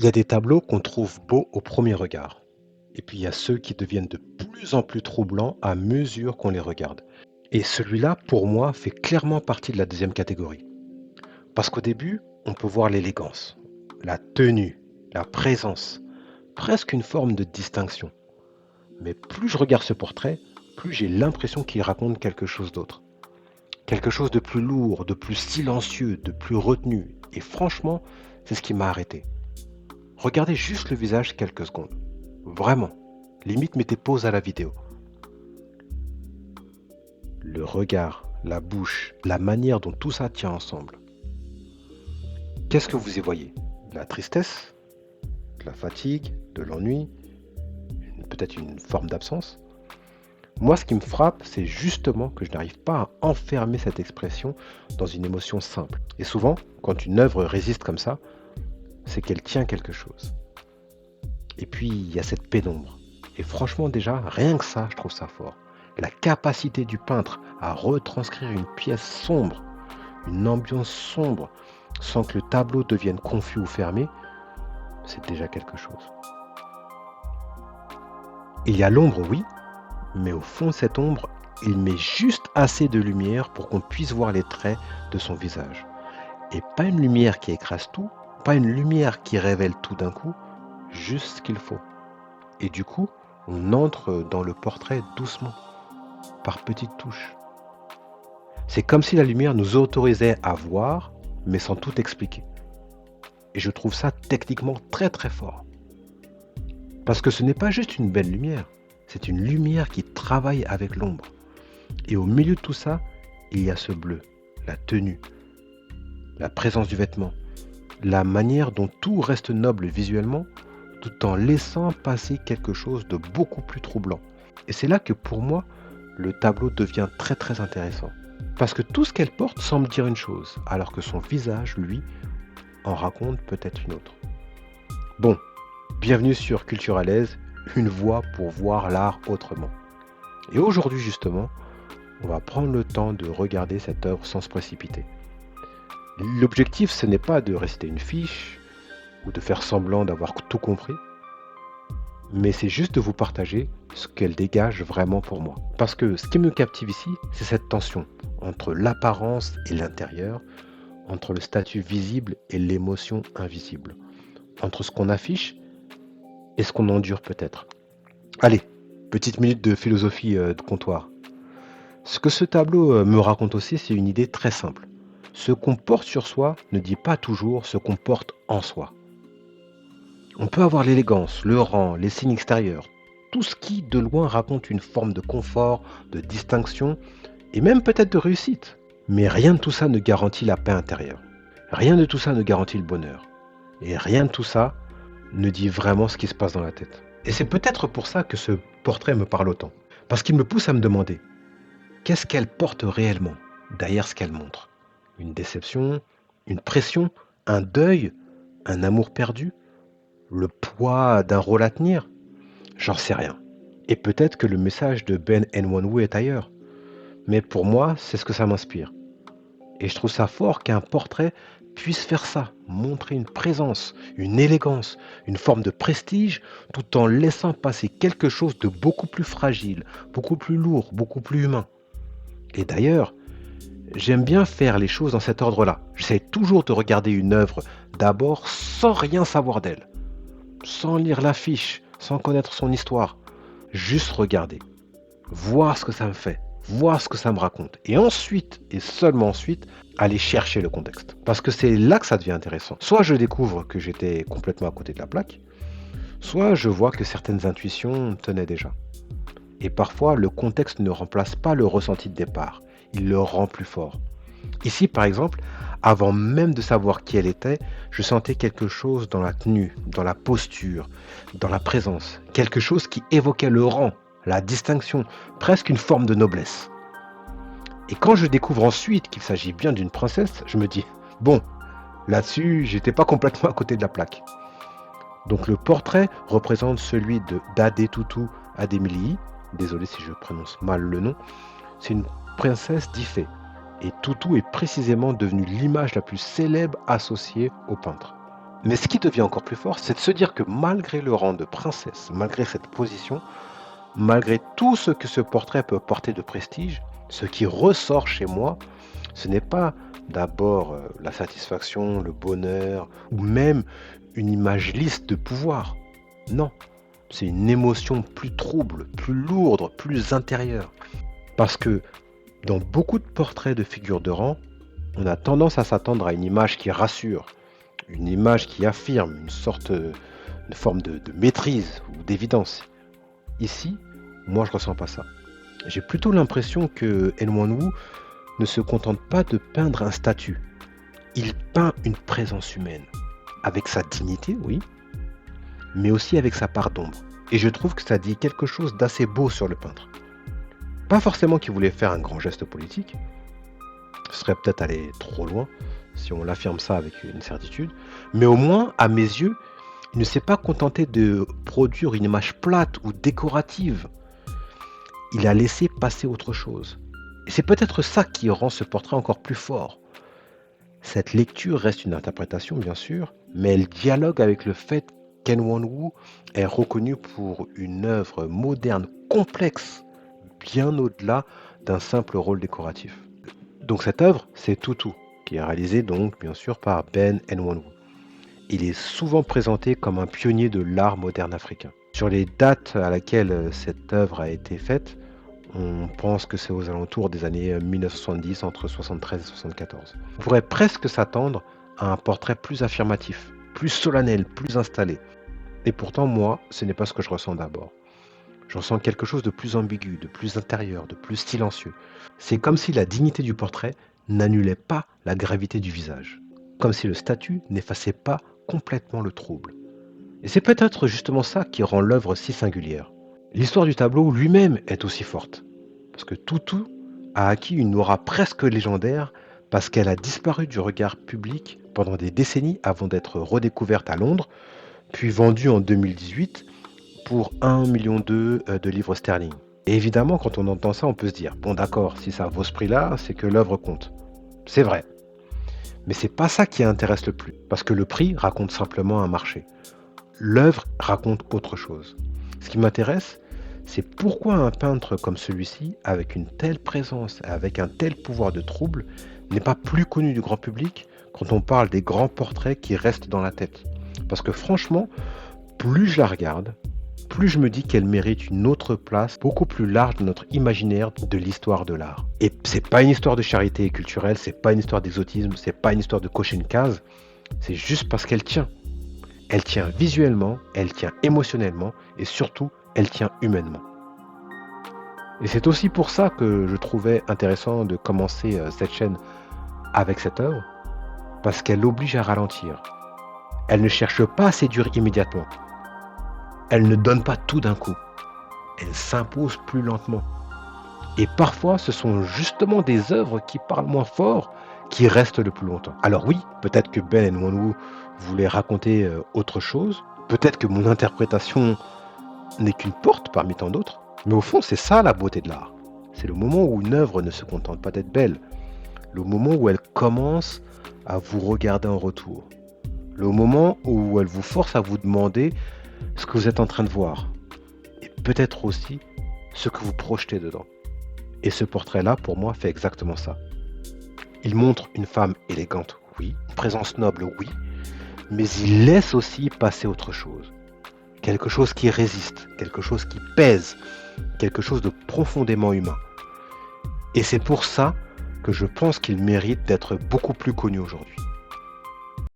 Il y a des tableaux qu'on trouve beaux au premier regard. Et puis il y a ceux qui deviennent de plus en plus troublants à mesure qu'on les regarde. Et celui-là, pour moi, fait clairement partie de la deuxième catégorie. Parce qu'au début, on peut voir l'élégance, la tenue, la présence, presque une forme de distinction. Mais plus je regarde ce portrait, plus j'ai l'impression qu'il raconte quelque chose d'autre. Quelque chose de plus lourd, de plus silencieux, de plus retenu. Et franchement, c'est ce qui m'a arrêté. Regardez juste le visage quelques secondes. Vraiment. Limite mettez pause à la vidéo. Le regard, la bouche, la manière dont tout ça tient ensemble. Qu'est-ce que vous y voyez? De la tristesse? De la fatigue? De l'ennui? Peut-être une forme d'absence? Moi, ce qui me frappe, c'est justement que je n'arrive pas à enfermer cette expression dans une émotion simple. Et souvent, quand une œuvre résiste comme ça, c'est qu'elle tient quelque chose. Et puis, il y a cette pénombre. Et franchement, déjà, rien que ça, je trouve ça fort. La capacité du peintre à retranscrire une pièce sombre, une ambiance sombre, sans que le tableau devienne confus ou fermé, c'est déjà quelque chose. Il y a l'ombre, oui, mais au fond de cette ombre, il met juste assez de lumière pour qu'on puisse voir les traits de son visage. Et pas une lumière qui écrase tout, pas une lumière qui révèle tout d'un coup, juste ce qu'il faut. Et du coup, on entre dans le portrait doucement, par petites touches. C'est comme si la lumière nous autorisait à voir, mais sans tout expliquer. Et je trouve ça techniquement très très fort. Parce que ce n'est pas juste une belle lumière, c'est une lumière qui travaille avec l'ombre. Et au milieu de tout ça, il y a ce bleu, la tenue, la présence du vêtement, la manière dont tout reste noble visuellement, tout en laissant passer quelque chose de beaucoup plus troublant. Et c'est là que pour moi, le tableau devient très très intéressant. Parce que tout ce qu'elle porte semble dire une chose, alors que son visage, lui, en raconte peut-être une autre. Bon, bienvenue sur Culture à l'aise, une voie pour voir l'art autrement. Et aujourd'hui justement, on va prendre le temps de regarder cette œuvre sans se précipiter. L'objectif, ce n'est pas de réciter une fiche ou de faire semblant d'avoir tout compris, mais c'est juste de vous partager ce qu'elle dégage vraiment pour moi. Parce que ce qui me captive ici, c'est cette tension entre l'apparence et l'intérieur, entre le statut visible et l'émotion invisible, entre ce qu'on affiche et ce qu'on endure peut-être. Allez, petite minute de philosophie de comptoir. Ce que ce tableau me raconte aussi, c'est une idée très simple. Ce qu'on porte sur soi ne dit pas toujours ce qu'on porte en soi. On peut avoir l'élégance, le rang, les signes extérieurs, tout ce qui de loin raconte une forme de confort, de distinction et même peut-être de réussite. Mais rien de tout ça ne garantit la paix intérieure. Rien de tout ça ne garantit le bonheur. Et rien de tout ça ne dit vraiment ce qui se passe dans la tête. Et c'est peut-être pour ça que ce portrait me parle autant. Parce qu'il me pousse à me demander, qu'est-ce qu'elle porte réellement derrière ce qu'elle montre? Une déception, une pression, un deuil, un amour perdu, le poids d'un rôle à tenir? J'en sais rien. Et peut-être que le message de Ben Nwanwu est ailleurs. Mais pour moi, c'est ce que ça m'inspire. Et je trouve ça fort qu'un portrait puisse faire ça, montrer une présence, une élégance, une forme de prestige, tout en laissant passer quelque chose de beaucoup plus fragile, beaucoup plus lourd, beaucoup plus humain. Et d'ailleurs, j'aime bien faire les choses dans cet ordre-là. J'essaie toujours de regarder une œuvre d'abord sans rien savoir d'elle, sans lire l'affiche, sans connaître son histoire. Juste regarder, voir ce que ça me fait, voir ce que ça me raconte. Et ensuite, et seulement ensuite, aller chercher le contexte. Parce que c'est là que ça devient intéressant. Soit je découvre que j'étais complètement à côté de la plaque, soit je vois que certaines intuitions tenaient déjà. Et parfois, le contexte ne remplace pas le ressenti de départ, il le rend plus fort. Ici, par exemple, avant même de savoir qui elle était, je sentais quelque chose dans la tenue, dans la posture, dans la présence, quelque chose qui évoquait le rang, la distinction, presque une forme de noblesse. Et quand je découvre ensuite qu'il s'agit bien d'une princesse, je me dis, bon, là-dessus, j'étais pas complètement à côté de la plaque. Donc le portrait représente celui d'Ade Tutu Ademiliyi, désolé si je prononce mal le nom, c'est une princesse d'Ifé. Et Tutu est précisément devenue l'image la plus célèbre associée au peintre. Mais ce qui devient encore plus fort, c'est de se dire que malgré le rang de princesse, malgré cette position, malgré tout ce que ce portrait peut porter de prestige, ce qui ressort chez moi, ce n'est pas d'abord la satisfaction, le bonheur, ou même une image lisse de pouvoir. Non, c'est une émotion plus trouble, plus lourde, plus intérieure. Parce que dans beaucoup de portraits de figures de rang, on a tendance à s'attendre à une image qui rassure, une image qui affirme une forme de maîtrise ou d'évidence. Ici, moi je ressens pas ça. J'ai plutôt l'impression que N1Wu ne se contente pas de peindre un statut. Il peint une présence humaine, avec sa dignité, oui, mais aussi avec sa part d'ombre. Et je trouve que ça dit quelque chose d'assez beau sur le peintre. Pas forcément qu'il voulait faire un grand geste politique, ce serait peut-être aller trop loin si on l'affirme ça avec une certitude, mais au moins, à mes yeux, il ne s'est pas contenté de produire une image plate ou décorative. Il a laissé passer autre chose. Et c'est peut-être ça qui rend ce portrait encore plus fort. Cette lecture reste une interprétation, bien sûr, mais elle dialogue avec le fait qu'N1Wu est reconnu pour une œuvre moderne complexe, bien au-delà d'un simple rôle décoratif. Donc cette œuvre, c'est Tutu, qui est réalisée donc bien sûr par Ben N1Wu. Il est souvent présenté comme un pionnier de l'art moderne africain. Sur les dates à laquelle cette œuvre a été faite, on pense que c'est aux alentours des années 1970, entre 73 et 74. On pourrait presque s'attendre à un portrait plus affirmatif, plus solennel, plus installé. Et pourtant, moi, ce n'est pas ce que je ressens d'abord. Je ressens quelque chose de plus ambigu, de plus intérieur, de plus silencieux. C'est comme si la dignité du portrait n'annulait pas la gravité du visage. Comme si le statut n'effaçait pas complètement le trouble. Et c'est peut-être justement ça qui rend l'œuvre si singulière. L'histoire du tableau lui-même est aussi forte. Parce que Tutu a acquis une aura presque légendaire parce qu'elle a disparu du regard public pendant des décennies avant d'être redécouverte à Londres, puis vendue en 2018 pour 1,2 million de livres sterling. Et évidemment, quand on entend ça, on peut se dire, bon d'accord, si ça vaut ce prix-là, c'est que l'œuvre compte. C'est vrai. Mais c'est pas ça qui intéresse le plus, parce que le prix raconte simplement un marché. L'œuvre raconte autre chose. Ce qui m'intéresse, c'est pourquoi un peintre comme celui-ci, avec une telle présence et avec un tel pouvoir de trouble, n'est pas plus connu du grand public quand on parle des grands portraits qui restent dans la tête. Parce que franchement, plus je la regarde, plus je me dis qu'elle mérite une autre place beaucoup plus large dans notre imaginaire de l'histoire de l'art. Et c'est pas une histoire de charité culturelle, c'est pas une histoire d'exotisme, c'est pas une histoire de cocher une case, c'est juste parce qu'elle tient. Elle tient visuellement, elle tient émotionnellement et surtout, elle tient humainement. Et c'est aussi pour ça que je trouvais intéressant de commencer cette chaîne avec cette œuvre, parce qu'elle oblige à ralentir. Elle ne cherche pas à séduire immédiatement. Elle ne donne pas tout d'un coup. Elle s'impose plus lentement. Et parfois, ce sont justement des œuvres qui parlent moins fort qui restent le plus longtemps. Alors oui, peut-être que Ben N1Wu voulait raconter autre chose. Peut-être que mon interprétation n'est qu'une porte parmi tant d'autres. Mais au fond, c'est ça la beauté de l'art. C'est le moment où une œuvre ne se contente pas d'être belle. Le moment où elle commence à vous regarder en retour. Le moment où elle vous force à vous demander ce que vous êtes en train de voir. Et peut-être aussi ce que vous projetez dedans. Et ce portrait-là, pour moi, fait exactement ça. Il montre une femme élégante, oui, une présence noble, oui, mais il laisse aussi passer autre chose. Quelque chose qui résiste, quelque chose qui pèse, quelque chose de profondément humain. Et c'est pour ça que je pense qu'il mérite d'être beaucoup plus connu aujourd'hui.